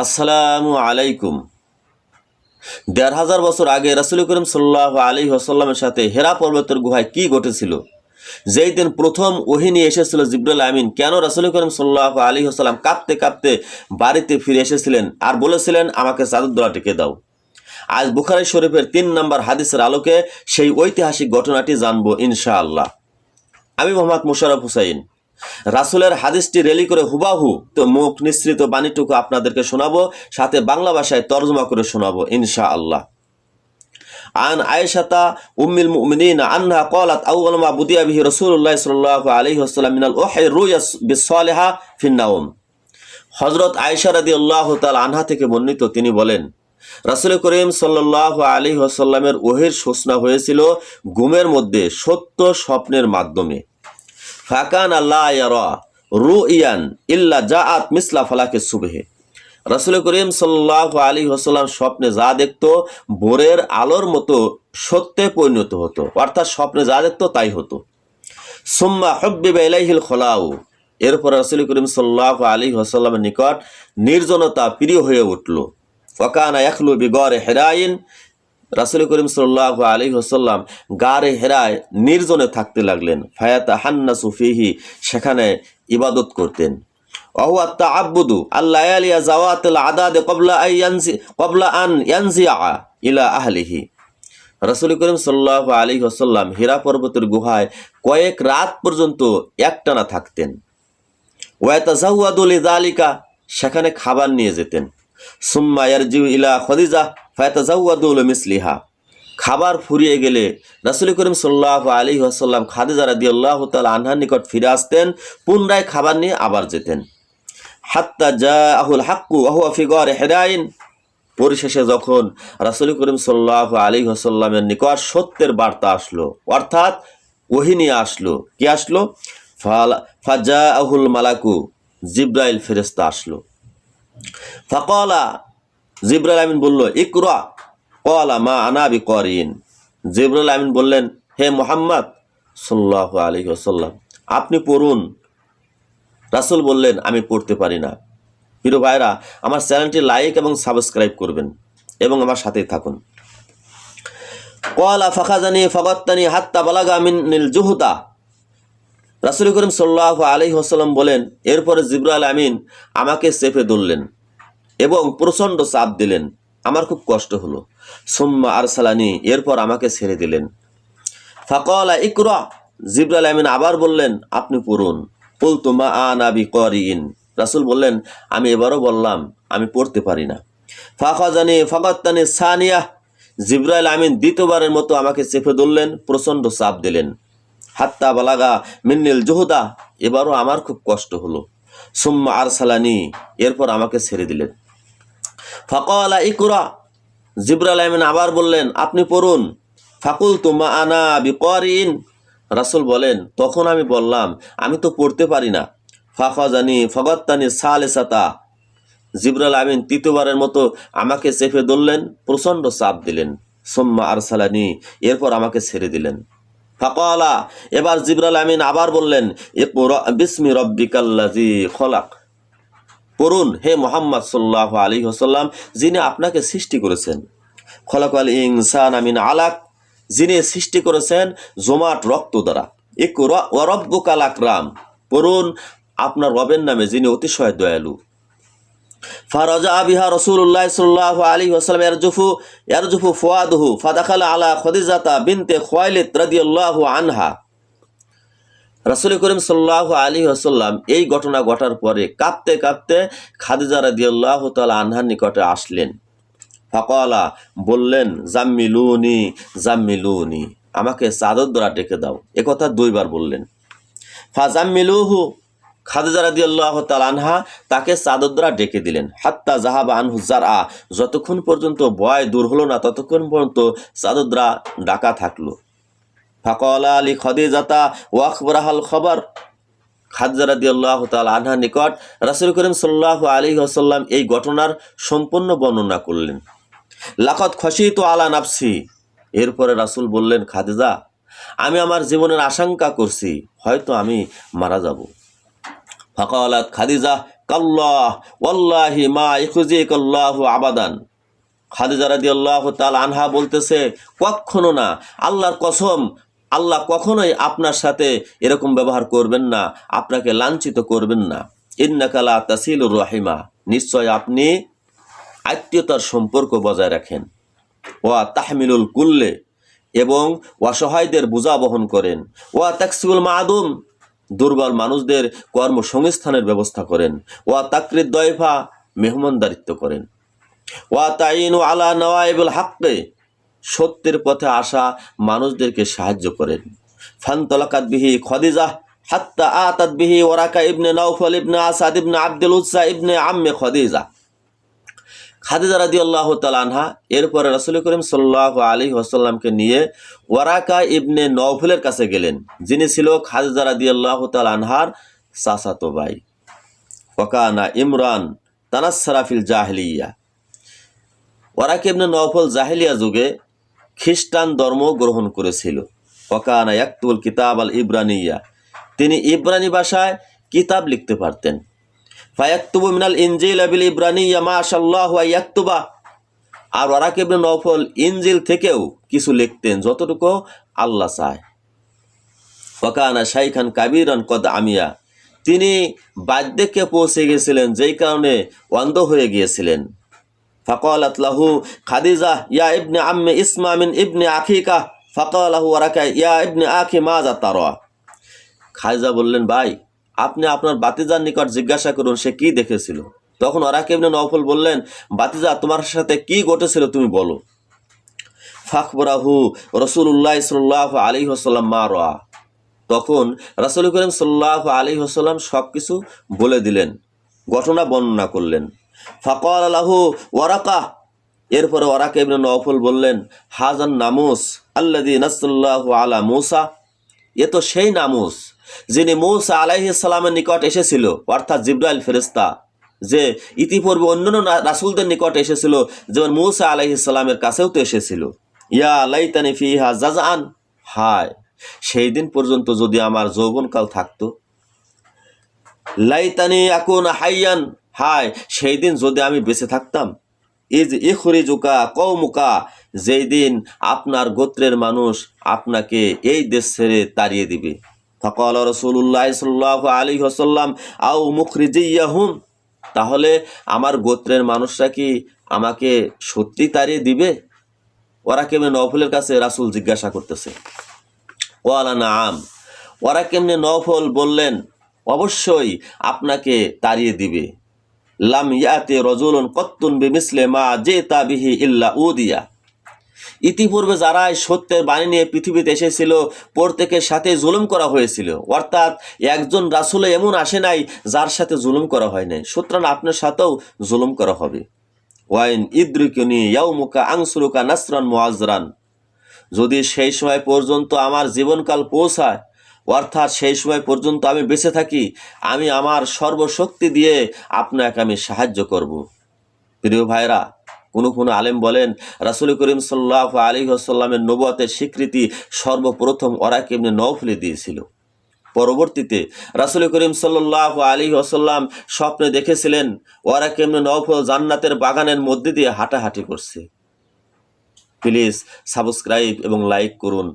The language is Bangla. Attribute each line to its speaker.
Speaker 1: আসসালামু আলাইকুম। ১৫০০ বছর আগে রাসূল করিম সাল্লাল্লাহু আলাইহি ওয়াসাল্লামের সাথে হেরা পর্বতের গুহায় কি ঘটেছিল? যেই দিন প্রথম ওহী নিয়ে এসেছিল জিবরাইল আমিন, কেন রাসূল করিম সাল্লাল্লাহু আলাইহি ওয়াসাল্লাম কাঁপতে কাঁপতে বাড়িতে ফিরে এসেছিলেন আর বলেছিলেন, আমাকে চাদর দ্বারা ঢেকে দাও। আজ বুখারী শরীফের ৩ নম্বর হাদিসের আলোকে সেই ঐতিহাসিক ঘটনাটি জানবো ইনশাআল্লাহ। আমি মোহাম্মদ মোশাররফ হোসাইন। রাসূলের হাদিসটি রেলি করে হুবাহু তো মুখ নিঃসৃত বাণীটুকু আপনাদেরকে শোনাবো, সাথে বাংলা ভাষায় তর্জমা করে শোনাবো ইনশাআল্লাহ। আন আয়েশাতা উম্মুল মুমিনিন আনহা ক্বালাত আউয়ালু মা বুদিয়া বিহি রাসূলুল্লাহ সাল্লাল্লাহু আলাইহি ওয়াসাল্লাম মিনাল ওহী রুয়া বিস-সালিহা ফিন নাওম। হযরত আয়েশা রাদিয়াল্লাহু তাআলা আনহা থেকে বর্ণিত, তিনি বলেন, রাসূল করিম সাল্লাল্লাহু আলাইহি ওয়াসাল্লামের ওহীর সূচনা হয়েছিল ঘুমের মধ্যে সত্য স্বপ্নের মাধ্যমে। ফাকানা লা ইয়ারা রুইয়ান ইল্লা জাআত মিসলা ফালাকিস সুবহে। রাসূল করিম সাল্লাল্লাহু আলাইহি ওয়াসাল্লাম স্বপ্নে যা দেখতো ভোরের আলোর মতো সত্যে পরিণত হতো, অর্থাৎ স্বপ্নে যা দেখতো তাই হতো। সুম্মা হুব্বিবা ইলাইহিল খলাউ। এরপর রাসূল করিম সাল্লাল্লাহু আলাইহি ওয়াসাল্লামের নিকট নির্জনতা প্রিয় হয়ে উঠল। ওয়াকানা ইয়াখলু বিগারে হিরাইন। রাসূল করিম সাল্লাল্লাহু আলাইহি ওয়াসাল্লাম গারে হেরায় নির্জনে থাকতে লাগলেন। ফায়াতাহান্নাসু ফিহি, সেখানে ইবাদত করতেন। ওয়া তাআব্বুদু আল-লায়ালিয়া যাওয়াতিল আদাদ ক্বাবলা আন ইয়ানজিআ ইলা আহলিহি। রাসূল করিম সাল্লাল্লাহু আলাইহি ওয়াসাল্লাম হীরা পর্বতের গুহায় কয়েক রাত পর্যন্ত একটানা থাকতেন। ওয়া তাযাওয়াদু লিযালিকা, সেখানে খাবার নিয়ে যেতেন। সুম্মা ইয়ারজিউ ইলা খাদিজা ফায়াতাযাওয়াদু লিমিসলিহা। খাবার ফুরিয়ে গেলে রাসূল করিম সাল্লাল্লাহু আলাইহি ওয়াসাল্লাম খাদিজা রাদিয়াল্লাহু তাআলা আনহার নিকট ফিরে আসতেন, পুনরায় খাবার নিয়ে আবার যেতেন। হাত্তা জাআহুল হাক্কু ওয়া হুয়া ফি গারি হিরাইন। পরিশেষে যখন রাসূল করিম সাল্লাল্লাহু আলাইহি ওয়াসাল্লামের নিকট সত্যের বার্তা আসলো, অর্থাৎ ওহী নিয়ে আসলো, কি আসলো? ফাজাআহুল মালাকু, জিবরাইল ফেরেশতা আসলো। ফাকালা, জিবরাইল আমিন বলল, ইকরা। ক্বালা মা আনা বিকারিন। জিবরাইল আমিন বললেন, হে মুহাম্মদ সাল্লাল্লাহু আলাইহি ওয়াসাল্লাম, আপনি পড়ুন। রাসূল বললেন, আমি পড়তে পারি না। প্রিয় ভাইরা, আমার চ্যানেলটি লাইক এবং সাবস্ক্রাইব করবেন এবং আমার সাথেই থাকুন। ক্বালা ফাখাযানি ফাগাত্তানি হাত্তা বালাগা মিনিল জুহদা। রাসূল করিম সাল্লাল্লাহু আলাইহি ওয়াসাল্লাম বলেন, এরপরে জিবরাইল আমিন আমাকে চেপে ধরলেন এবং প্রচণ্ড চাপ দিলেন, আমার খুব কষ্ট হলো। সুম্মা আরসালানি, এরপর আমাকে ছেড়ে দিলেন। ফাকালা ইকরা। জিবরাইল আমিন আবার বললেন, আপনি পড়ুন। কুলতু মা আনা বিকারিন। রাসূল বললেন, আমি এবারও বললাম, আমি পড়তে পারি না। ফাখাযানি ফাগাত্তানি সানিয়া। জিবরাইল আমিন দ্বিতীয়বারের মতো আমাকে চেপে ধরলেন, প্রচণ্ড চাপ দিলেন। হাত্তা বালাগা মিনিল জুহদা, এবারও আমার খুব কষ্ট হলো। সুম্মা আরসালানি, এরপর আমাকে ছেড়ে দিলেন। ফাকালা ইকরা। জিবরাইল আমিন আবার বললেন, আপনি পড়ুন। ফাকুলতু মা আনা বিকারিন। রাসূল বলেন, তখন আমি বললাম, আমি তো পড়তে পারি না। ফাখাযানি ফাগাত্তানি সালিসাতা। জিবরাইল আমিন তৃতীয়বারের মতো আমাকে চেপে ধরলেন, প্রচণ্ড চাপ দিলেন। সুম্মা আরসালানি, এরপর আমাকে ছেড়ে দিলেন। ফাকালা, এবার জিবরাইল আমিন আবার বললেন, ইকরা বিসমি রাব্বিকাল্লাযী খলাক। পড়ুন, হে মুহাম্মদ সাল্লাল্লাহু আলাইহি ওয়াসাল্লাম, যিনি আপনাকে সৃষ্টি করেছেন। খলাকাল ইনসানা মিন আলাক, যিনি সৃষ্টি করেছেন জমাট রক্ত দ্বারা। ইকরা ওয়া রাব্বুকাল আকরাম। পড়ুন, আপনার রবের নামে, যিনি অতিশয় দয়ালু। ফারাজা বিহা রাসূলুল্লাহ সাল্লাল্লাহু আলাইহি ওয়াসাল্লাম ইয়ারজুফু ফুয়াদুহু ফাদাখালা আলা খাদিজাতা বিনতে খুয়াইলিদ রাদিয়াল্লাহু আনহা। রাসূল করিম সাল্লাল্লাহু আলাইহি ওয়াসাল্লাম এই ঘটনা ঘটার পরে কাঁপতে কাঁপতে খাদিজা রাদিয়াল্লাহু তাআলা আনহার নিকটে আসলেন। ফাকালা, বললেন, জাম্মিলুনি জাম্মিলুনি, আমাকে চাদর দ্বারা ঢেকে দাও। একথা 2 বার বললেন। ফাজাম্মিলুহু, খাদিজা রাদিয়াল্লাহু তাআলা আনহা তাকে চাদর দ্বারা ঢেকে দিলেন। হাত্তা যাহাবা আনহু জারআ, যতক্ষণ পর্যন্ত ভয় দূর হলো না ততক্ষণ পর্যন্ত চাদর দ্বারা ঢাকা থাকলো। ফাকালা লি খাদিজাতা ওয়া আখবারাহাল খবর। খাদিজা রাদিয়াল্লাহু তাআলা আনহার নিকট রাসূল করিম সাল্লাল্লাহু আলাইহি ওয়াসাল্লাম এই ঘটনার সম্পূর্ণ বর্ণনা করলেন। লাকাদ খাশিতু আলা নাফসি। এরপরে রাসূল বললেন, খাদিজা, আমি আমার জীবনের আশঙ্কা করছি, হয়তো আমি মারা যাব। ফাকালাত খাদিজা কাল্লাহ ওয়াল্লাহি মা ইখজিকাল্লাহু আবাদান। খাদিজা রাদিয়াল্লাহু তাআলা আনহা বলতেছে, কখনো না, আল্লাহর কসম, আল্লাহ কখনোই আপনার সাথে এরকম ব্যবহার করবেন না, আপনাকে লাঞ্ছিত করবেন না। ইন্নাকা লা তাসিলুর রাহিমা, নিশ্চয় আপনি আত্মীয়তার সম্পর্ক বজায় রাখেন। ওয়া তাহমিলুল কুল্লে, এবং অসহায়দের বোঝা বহন করেন। ওয়া তাকসিবুল মাদুম, দুর্বল মানুষদের কর্মসংস্থানের ব্যবস্থা করেন। ওয়া তাকরিদ দয়ফা, মেহমানদারিত্ব করেন। ওয়া তাইনু আলা নওয়াইবুল হাক্কে, সত্যের পথে আসা মানুষদেরকে সাহায্য করেন। ফানতালাকাত বিহি খাদিজা হাত্তা আতাত বিহি ওয়ারাকা ইবনে নাওফল ইবনে আসাদ ইবনে আব্দুল উজ্জা ইবনে আম্মে খাদিজা। খাদিজা রাদিয়াল্লাহু তাআলা আনহা এরপরে রাসূল করিম সাল্লাল্লাহু আলাইহি ওয়াসাল্লামকে নিয়ে ওয়ারাকা ইবনে নওফলের কাছে গেলেন, যিনি ছিল খাদিজা রাদিয়াল্লাহু তাআলা আনহার চাচাতো ভাই। ওয়াকানা ইমরান তানাসসারা ফিল জাহিলিয়া, ওয়ারাকা ইবনে নওফল জাহিলিয়া যুগে খ্রিস্টান ধর্ম গ্রহণ করেছিল। ওয়াকানা ইয়াকতুবুল কিতাব আল ইব্রানিয়া, তিনি ইব্রানি ভাষায় কিতাব লিখতে পারতেন। ফায়াকতুবু মিনাল ইনজিল বিল ইব্রানিয়া মা শাআল্লাহু আয়াকতুবা, আর ওয়ারাকা ইবনে নওফল ইনজিল থেকেও কিছু লিখতেন যতটুকু আল্লাহ চায়। ওয়াকানা শাইখান কাবীরান কদ আমিয়া, তিনি বার্ধক্যে পৌঁছে গিয়েছিলেন, যেই কারণে অন্ধ হয়ে গিয়েছিলেন। ফাকালাত লাহু খাদিজা ইয়া ইবনে আম্মি ইসমা মিন ইবনে আখিকা, ফাকালা লাহু ওয়ারাকা ইয়া ইবনে আখি মাযা তারা। খাদিজা বললেন, ভাই, আপনি আপনার বাতিজার নিকট জিজ্ঞাসা করুন সে কি দেখেছিল। তখন ওয়ারাকা ইবনে নওফল বললেন, বাতিজা, তোমার সাথে কি ঘটেছিল তুমি বলো। ফাখবরাহু রাসূলুল্লাহ সাল্লাল্লাহু আলাইহি ওয়াসাল্লাম মা রাআ, তখন রাসূল করিম সাল্লাল্লাহু আলাইহি ওয়াসাল্লাম সবকিছু বলে দিলেন, ঘটনা বর্ণনা করলেন। ফাকালা লাহু ওয়ারাকা, এরপরে ওয়ারাকা ইবনে নওফল বললেন, হাজান নামুস আল্লাযী নাসাল্লাহু আলা মূসা, এ তো সেই নামুস যিনি মূসা আলাইহিস সালামের নিকট এসেছিল, অর্থাৎ জিবরাইল ফেরেশতা, যে ইতিপূর্বে অন্যান্য রাসূলদের নিকট এসেছিল, যেমন মূসা আলাইহিস সালামের কাছেও তো এসেছিল। ইয়া লাইতানি ফিহা জাজআন, হায়, সেই দিন পর্যন্ত যদি আমার যৌবনকাল থাকতো। লাইতানি আকুনা হাইয়ান, হায়, সেই দিন যদি আমি বেঁচে থাকতাম। ইজ ইখরিজুকা কওমুকা, যেই দিন আপনার গোত্রের মানুষ আপনাকে এই দেশ ছেড়ে তাড়িয়ে দিবে। ফাকালা রাসূলুল্লাহ সাল্লাল্লাহু আলাইহি ওয়াসাল্লাম আও মুখরিজিয়াহুম, তাহলে আমার গোত্রের মানুষরা কি আমাকে সত্যি তাড়িয়ে দিবে? ওয়ারাকা ইবনে নওফলের কাছে রাসূল জিজ্ঞাসা করতেছে। ওয়ালা নাআম, ওয়ারাকা ইবনে নওফল বললেন, অবশ্যই আপনাকে তাড়িয়ে দিবে। লাম ইয়াতি রাজুলুন কত্তুন বিমিসলি মা জিতা বিহি ইল্লা উদিয়া, ইতিপূর্বে যারা সত্যের বাণী নিয়ে পৃথিবীতে এসেছিল প্রত্যেকের সাথে জুলুম করা হয়েছিল, অর্থাৎ একজন রাসূল এমন আসে নাই যার সাথে জুলুম করা হয় নাই, সুতরাং আপনার সাথেও জুলুম করা হবে। ওয়াইন ইদ্রিকুনি ইয়াউমুকা আনসুরুকা নাসরান মুআজ্জরান, যদি সেই সময় পর্যন্ত আমার জীবনকাল পৌঁছায়, অর্থাৎ সেই সময় পর্যন্ত আমি বেঁচে থাকি, আমি আমার সর্বশক্তি দিয়ে আপনাকে আমি সাহায্য করব। প্রিয় ভাইরা, কোনো আলেম বলেন রাসূল করিম সাল্লাল্লাহু আলাইহি ওয়াসাল্লামের নবুয়তের স্বীকৃতি সর্বপ্রথম ওয়ারাকা ইবনে নওফল দিয়েছিল। পরবর্তীতে রাসূল করিম সাল্লাল্লাহু আলাইহি ওয়াসাল্লাম স্বপ্নে দেখেছিলেন ওয়ারাকা ইবনে নওফল জান্নাতের বাগানের মধ্যে দিয়ে হাঁটাহাঁটি করছে। প্লিজ সাবস্ক্রাইব এবং লাইক করুন।